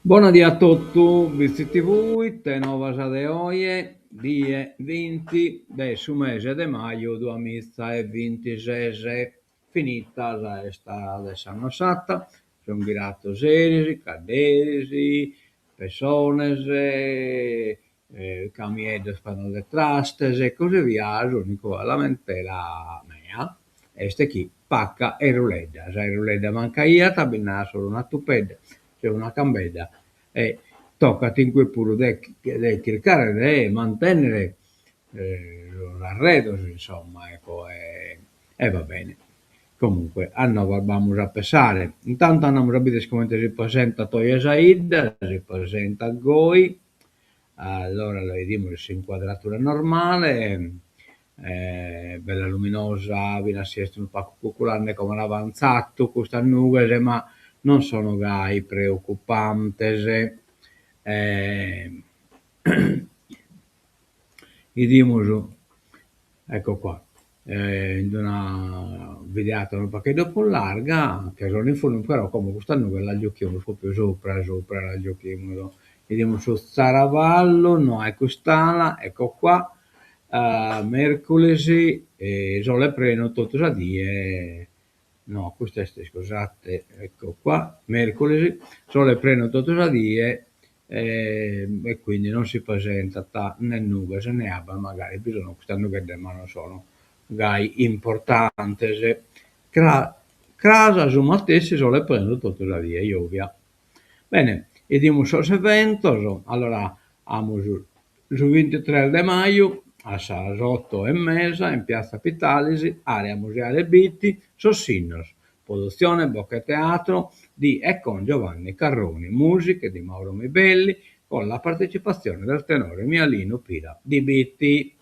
Buonasera a tutti, visti voi, te novas de oie, die 20 del su mese de maio 2026, finita esta adesso sata, sono girato serisi, caderisi, persones, camiedes fanno le trastes e così via, l'unico lamentela mea, este qui, pacca e ruledda, se ruledda manca ia, tabinà solo una tupedda, c'è una cambedda e toccati pure di cercare di mantenere l'arredo, insomma, ecco, e va bene. Comunque, vamos a pensare. Intanto andiamo a vedere come si presenta Toya Said, si presenta Goi, allora lo vediamo inquadratura normale, bella luminosa, viene a essere un po' cuculare come l'avanzato, questa nuvole, ma non sono gai preoccupantes. Eh, Vediamo, ecco qua, in una videata un pacchetto più larga, che sono in fondo, però come quest'anno che la giochiamo proprio sopra la giochiamo. Vediamo su Zaravallo, no, ecco stala, ecco qua, mercoledì, sole preno tutto a die, no, questo è, scusate, ecco qua, mercoledì, sole preno tutto a die, e quindi non si presenta né nuove né abba, magari bisogna quest'anno che ma non sono gai importanti. Casa su stessi sole prendo tutto a die, io via. Bene, e dimos os eventos, allora, amo su 23 de maio, a las 8:30, in Piazza Pitalisi, area museale Bitti, Sossinnos, produzione Bocca Teatro di e con Giovanni Carroni, musiche di Mauro Mibelli, con la partecipazione del tenore Mialino Pira di Bitti.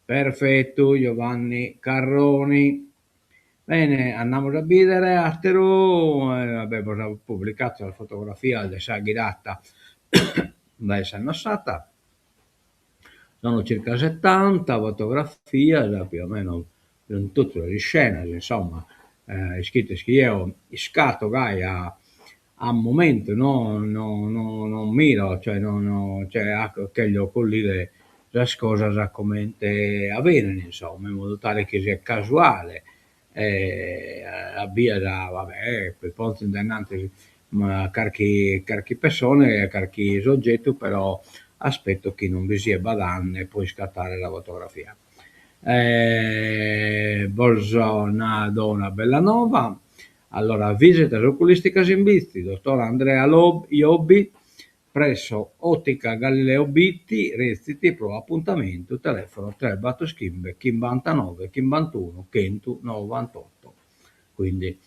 Perfetto, Giovanni Carroni. Bene, andiamo a vedere Astero, abbiamo pubblicato la fotografia della guidata da essere passata, sono circa 70 fotografie, più o meno in tutte le scene, insomma, scritte che io scatto a momento, non miro, cioè, cioè che gli occhi le cose come avvengono, insomma, in modo tale che sia casuale abbia da, vabbè, per ponti innanzi, ma carchi persone, carchi soggetti, però aspetto che non vi sia badanne e poi scattare la fotografia. Bolsona Donna Bellanova, allora visita oculistica in Bizzi, dottor Andrea Iobbi, presso Ottica Galileo Bitti, Restiti Pro appuntamento, telefono 3 Battoschimbe, Kim 21, Kentu 98. Quindi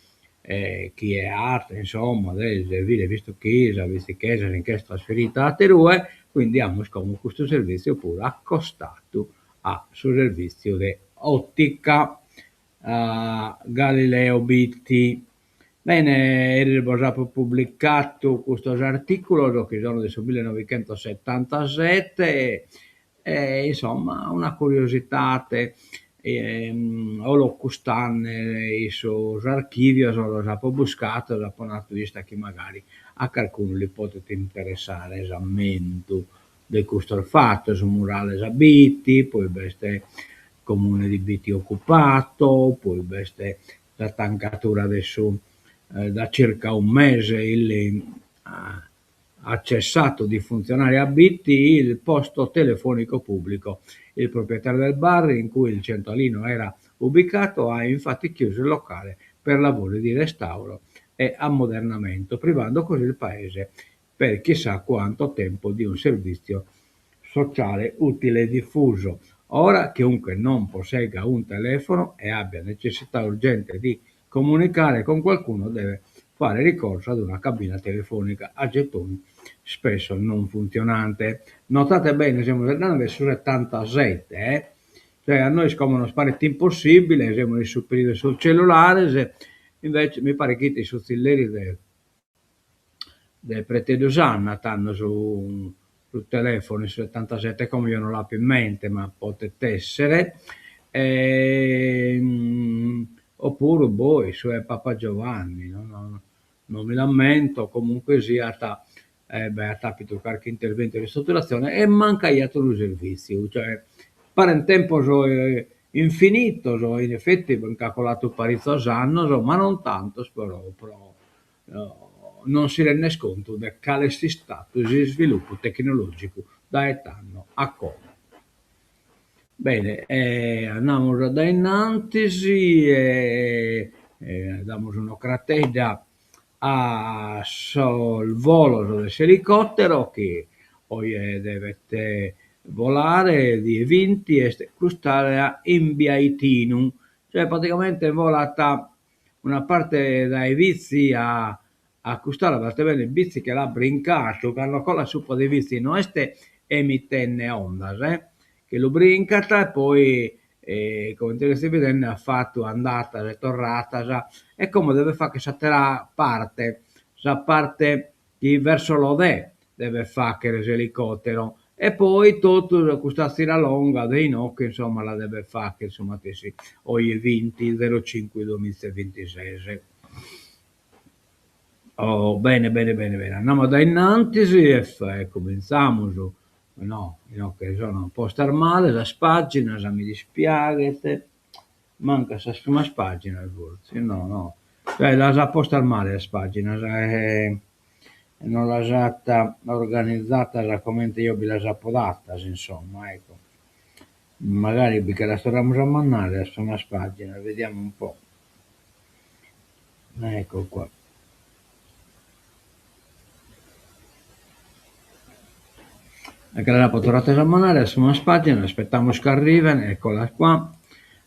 chi è arte, insomma, deve servire visto che in che è trasferita a Terue, quindi abbiamo come questo servizio pure accostato a sul servizio di Ottica Galileo Bitti. Bene, era già pubblicato questo articolo che sono del 1977 insomma una curiosità o lo quest'anno i suoi archivi sono già buscato da un vista che magari a qualcuno li potete interessare esammento di questo fatto su murale abiti, poi queste comune di Biti occupato, poi queste la tancatura adesso da circa un mese ha cessato di funzionare a Bitti il posto telefonico pubblico. Il proprietario del bar in cui il centralino era ubicato ha infatti chiuso il locale per lavori di restauro e ammodernamento, privando così il paese per chissà quanto tempo di un servizio sociale utile e diffuso. Ora chiunque non possegga un telefono e abbia necessità urgente di comunicare con qualcuno deve fare ricorso ad una cabina telefonica a gettoni spesso non funzionante. Notate bene, siamo nel 77, cioè a noi scomono sparetti impossibile, siamo sul periodo sul cellulare, invece mi pare che i sozzilleri del prete Dusanna stanno sul telefono, su 77, come io non l'ho più in mente, ma potete essere. Oppure su Papa Giovanni, non mi lamento, comunque sia a tapito qualche intervento di ristrutturazione e manca il servizio, cioè pare un tempo infinito, in effetti abbiamo calcolato parecchio anni, ma non tanto, però non si rende conto del quale sia stato il sviluppo tecnologico da etano a come. Bene, andiamo da innanzi e diamo un'ocrateda sul volo dell'elicottero che poi deve volare di 20 e costare in Biaitinum, cioè praticamente volata una parte dai vizi a costare bene i vizi che l'ha brincato, che hanno con la suppa dei vizi, non è emittenne ondas, che lo brincata e poi come te stai vedendo ha fatto andata e tornata e come deve fare che sa parte che verso l'Ode deve fare che l'elicottero e poi tutto questa stira longa dei no che insomma la deve fare che insomma che si o i 20 05 2026. Oh, bene, bene, bene, bene. Andiamo da innanzi e cominciamo su, no, che sono un po' star male, la pagina, mi dispiace, manca sa prima pagina, forse, no, cioè la sa un po' star male la pagina, non l'ha stata organizzata come io vi la sapo data, insomma, ecco. Magari perché la staremo a mandare la prima pagina, vediamo un po'. Ecco qua. Anche la potete esaminare su una pagina, aspettiamo che arrivino, eccola qua,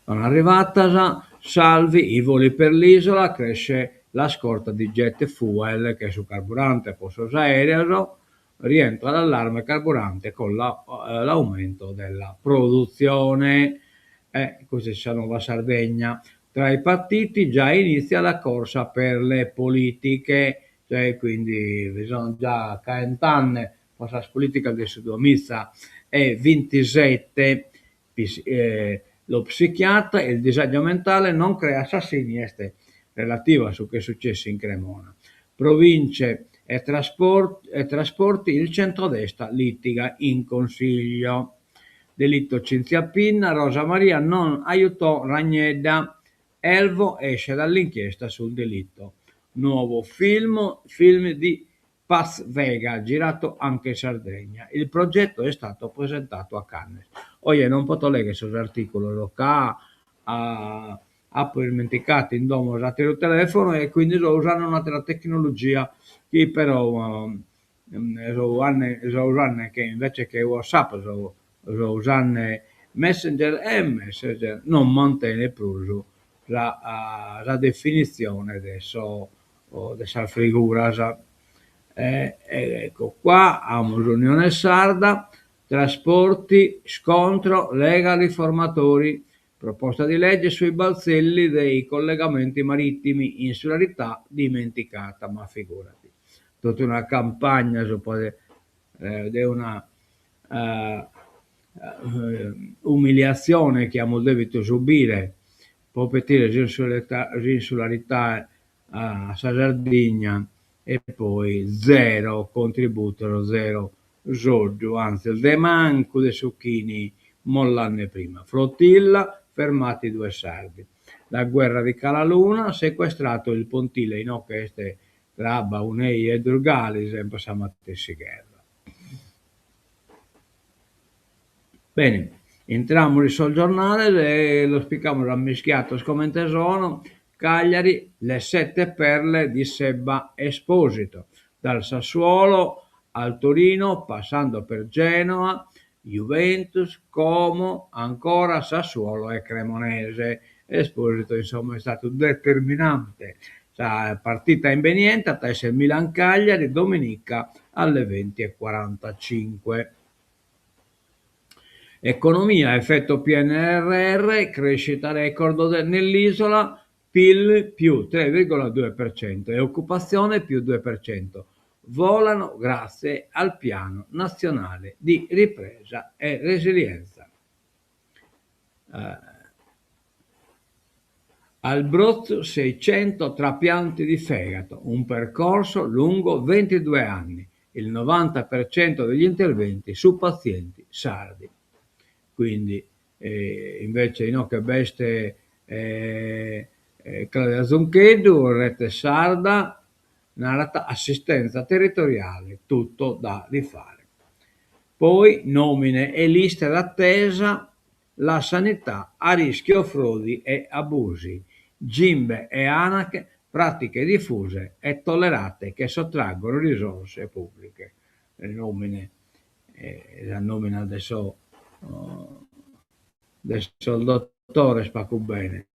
sono arrivata, salvi i voli per l'isola, cresce la scorta di jet fuel che su carburante posto aereo, rientra l'allarme carburante con l'aumento della produzione. Così c'è Nuova Sardegna. Tra i partiti già inizia la corsa per le politiche, cioè quindi bisogna già 40 anni la politica del Sudomizza è 27, lo psichiatra e il disagio mentale non crea assassini relativo a ciò che è successo in Cremona. Province e trasporti, il centrodestra litiga in consiglio. Delitto Cinzia Pinna, Rosa Maria non aiutò Ragnedda, Elvo esce dall'inchiesta sul delitto. Nuovo film di Paz Vega, girato anche in Sardegna. Il progetto è stato presentato a Cannes. Oye, non posso leggere questo articolo, lo che ha dimenticato in domo usate il telefono e quindi lo usano un'altra tecnologia che però so usano che invece che WhatsApp so usano Messenger e Messenger non mantiene più la definizione adesso della figura. Ecco qua abbiamo l'Unione Sarda, trasporti, scontro, Lega riformatori, proposta di legge sui balzelli dei collegamenti marittimi, insularità dimenticata, ma figurati, tutta una campagna di una umiliazione che abbiamo dovuto subire per l'insularità a Sardegna e poi zero contributo, zero soldo, anzi il demanco dei succhini mollanne prima. Flottilla, fermati 2 sardi. La guerra di Calaluna, sequestrato il pontile in Oceste tra Baunei e Durgali, sempre Samatessi guerra. Bene, entriamo sul giornale e lo spieghiamo rammischiato come sono. Cagliari, le 7 perle di Sebba Esposito, dal Sassuolo al Torino, passando per Genoa, Juventus, Como, ancora Sassuolo e Cremonese. Esposito insomma è stato determinante. Partita inveniente, adesso il Milan Cagliari, domenica alle 20:45. Economia, effetto PNRR, crescita record nell'isola, PIL più 3,2% e occupazione più 2%. Volano grazie al piano nazionale di ripresa e resilienza. Abruzzo 600 trapianti di fegato, un percorso lungo 22 anni. il 90% degli interventi su pazienti sardi. Quindi invece di no che beste Claudia Zunchedu, rete sarda, narrata assistenza territoriale, tutto da rifare. Poi nomine e liste d'attesa, la sanità a rischio frodi e abusi, gimbe e anache, pratiche diffuse e tollerate che sottraggono risorse pubbliche. Le nomine, la nomina adesso il dottore Spacco bene.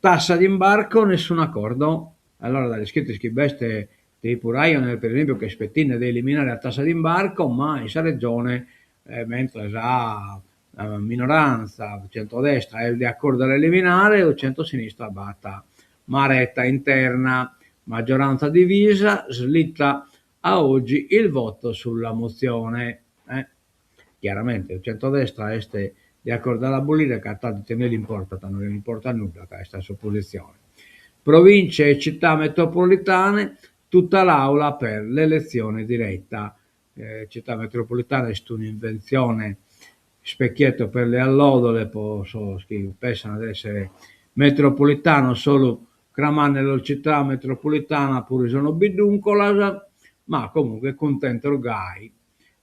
Tassa d'imbarco, nessun accordo. Allora, dalle scritte schibeste di Puraio, per esempio, che spettina di eliminare la tassa d'imbarco, ma in sa regione, mentre la minoranza, centrodestra, è di accordo a eliminare, o centrosinistra batta maretta interna, maggioranza divisa, slitta a oggi il voto sulla mozione. Chiaramente il centrodestra è di accordo all'abolire, che tanto non gli importa, non gli importa nulla questa sua posizione. Province e città metropolitane, tutta l'aula per l'elezione diretta. Città metropolitane è un'invenzione, specchietto per le allodole, che pensano di essere metropolitano solo cramare la città metropolitana pure sono biduncola, ma comunque contento gai.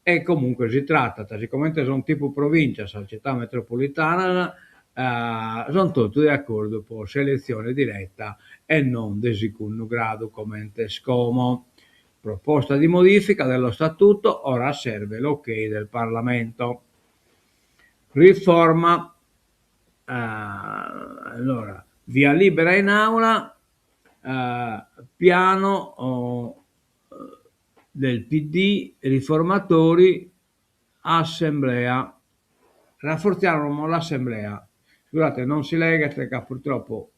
E comunque si tratta, siccome sono tipo provincia, città metropolitana, sono tutti d'accordo per selezione diretta e non di secondo grado come scomo. Proposta di modifica dello statuto, ora serve l'ok del Parlamento. Riforma, allora, via libera in aula, piano del PD, riformatori, assemblea. Rafforziamo l'assemblea. Scusate, non si lega perché purtroppo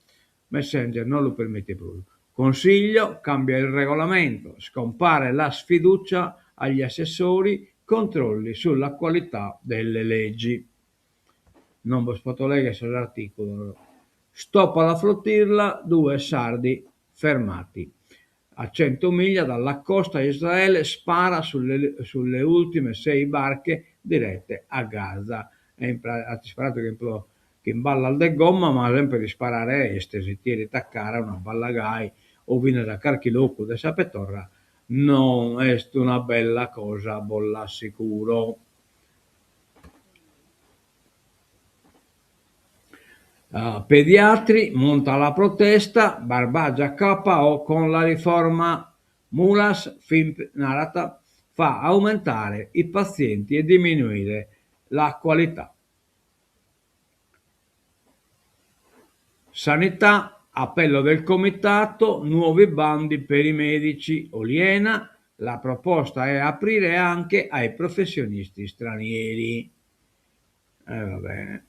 Messenger non lo permette più. Consiglio, cambia il regolamento, scompare la sfiducia agli assessori, controlli sulla qualità delle leggi. Non vi sfotolega sull'articolo. Stop alla flotilla, 2 sardi fermati. A 100 miglia dalla costa Israele spara sulle ultime 6 barche dirette a Gaza. Ha sparato che in balla al de gomma, ma sempre di sparare a est, si tiri taccare una ballagai o viene da carchiloco de sapetorra, non è una bella cosa, bolla sicuro. Pediatri monta la protesta, Barbagia KO con la riforma. Mulas narrata fa aumentare i pazienti e diminuire la qualità. Sanità, appello del comitato, nuovi bandi per i medici. Oliena, la proposta è aprire anche ai professionisti stranieri. Va bene.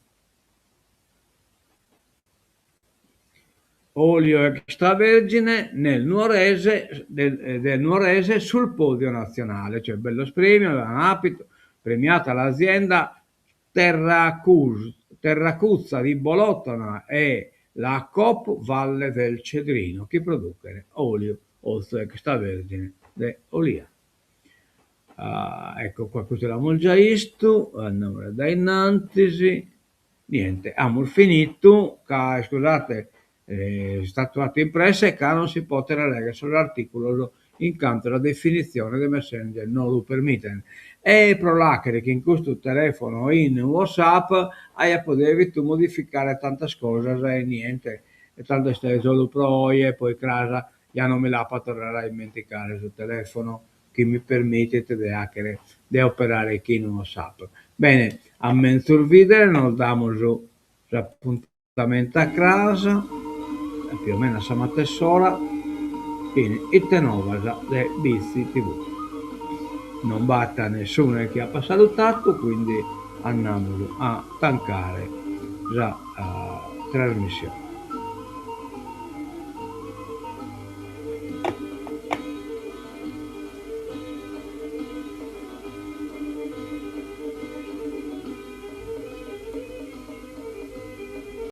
Olio extravergine nel nuorese, del nuorese sul podio nazionale, cioè bello premio, Anapito, premiata l'azienda Terracuzza di Bolotona e la Coop Valle del Cedrino, che producono olio extravergine de olia. Ecco qua, questo l'abbiamo già visto, andiamo da innanzi, niente, abbiamo finito, scusate, è stato fatto impresso e che non si può leggere sull'articolo in quanto la definizione di Messenger non lo permette. E pro l'hacker che in questo telefono in WhatsApp hai potevi tu modificare tante cose e niente, e tanto stai solo pro e poi casa ya non me la tornerà a dimenticare sul telefono che mi permette di hacker di operare qui in WhatsApp. Bene, a menzur video nos damos l'appuntamento a casa, più o meno a stamattina, quindi e novasa de Bizzi TV. Non batta nessuno che ha salutato, quindi andiamo a tancare la trasmissione.